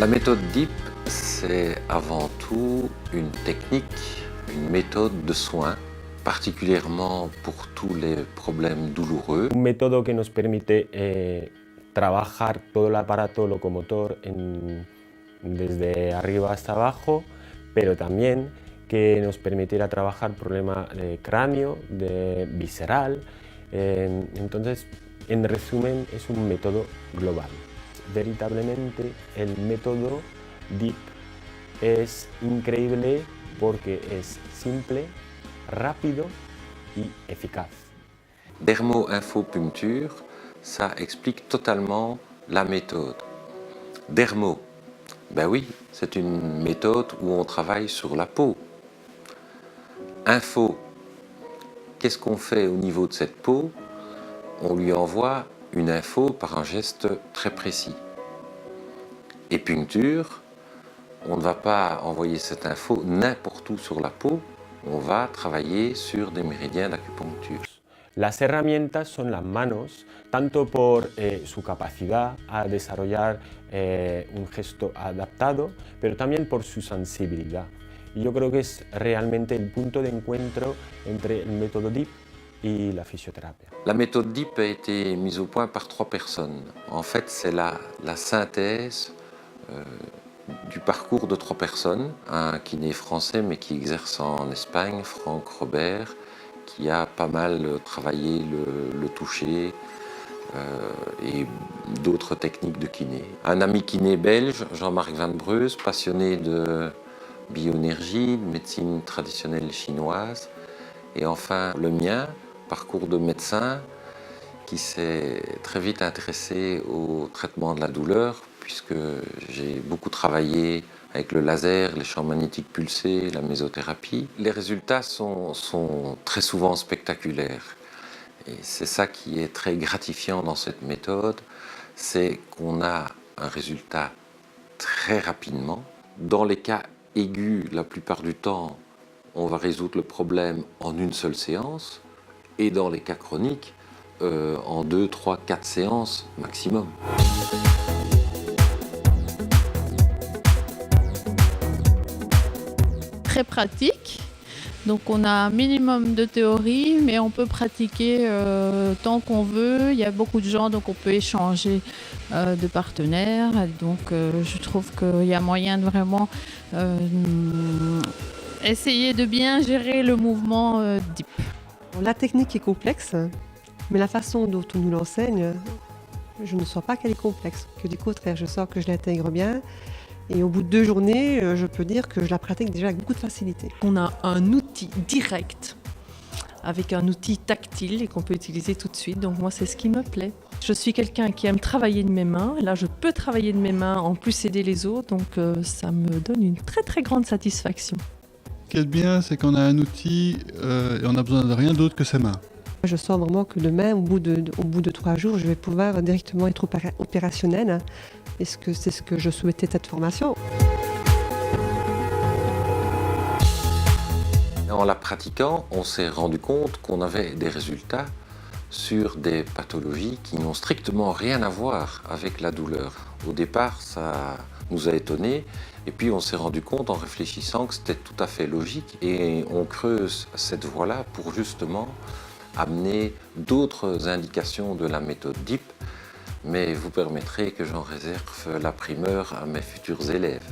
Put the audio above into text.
La méthode DIP, c'est avant tout une technique, une méthode de soins, particulièrement pour tous les problèmes douloureux. Un método que nos permite trabajar todo el aparato locomotor desde arriba hasta abajo, pero también que nos permitiera trabajar problemas de cráneo, de visceral. Entonces, en resumen, es un método global. Veritablemente, el método DIP es increíble porque es simple, rápido y eficaz. Dermo-infopuncture, ça explique totalement la méthode. Dermo, ben oui, c'est une méthode où on travaille sur la peau. Info, qu'est-ce qu'on fait au niveau de cette peau? On lui envoie une info par un geste très précis. Et puncture, on ne va pas envoyer cette info n'importe où sur la peau, on va travailler sur des méridiens d'acupuncture. Las herramientas son las manos, tanto por su capacidad a desarrollar un gesto adaptado, pero también por su sensibilidad. Y yo creo que es realmente el punto de encuentro entre el método DIP y la fisioterapia. La méthode DIP a été mise au point par 3 personnes. En fait, c'est la synthèse du parcours de 3 personnes. Un kiné français mais qui exerce en Espagne, Franck Robert, qui a pas mal travaillé le toucher et d'autres techniques de kiné. Un ami kiné belge, Jean-Marc Van Breus, passionné de bioénergie, de médecine traditionnelle chinoise. Et enfin le mien, parcours de médecin, qui s'est très vite intéressé au traitement de la douleur, puisque j'ai beaucoup travaillé avec le laser, les champs magnétiques pulsés, la mésothérapie. Les résultats sont très souvent spectaculaires. Et c'est ça qui est très gratifiant dans cette méthode, c'est qu'on a un résultat très rapidement. Dans les cas aigus, la plupart du temps, on va résoudre le problème en une seule séance. Et dans les cas chroniques, en 2, 3, 4 séances maximum. Très pratique, donc on a un minimum de théorie, mais on peut pratiquer tant qu'on veut. Il y a beaucoup de gens, donc on peut échanger de partenaires. Donc je trouve qu'il y a moyen de vraiment essayer de bien gérer le mouvement DIP. La technique est complexe, mais la façon dont on nous l'enseigne, je ne sens pas qu'elle est complexe. Que du contraire, je sens que je l'intègre bien. Et au bout de 2 journées, je peux dire que je la pratique déjà avec beaucoup de facilité. On a un outil direct, avec un outil tactile et qu'on peut utiliser tout de suite. Donc moi, c'est ce qui me plaît. Je suis quelqu'un qui aime travailler de mes mains. Et là, je peux travailler de mes mains, en plus aider les autres. Donc ça me donne une très très grande satisfaction. Ce qui est bien, c'est qu'on a un outil et on n'a besoin de rien d'autre que ses mains. Je sens vraiment que demain, au bout de 3 jours, je vais pouvoir directement être opérationnelle. Et c'est ce que je souhaitais de cette formation. En la pratiquant, on s'est rendu compte qu'on avait des résultats sur des pathologies qui n'ont strictement rien à voir avec la douleur. Au départ, ça nous a étonnés, et puis on s'est rendu compte en réfléchissant que c'était tout à fait logique, et on creuse cette voie-là pour justement amener d'autres indications de la méthode DIP, mais vous permettrez que j'en réserve la primeur à mes futurs élèves.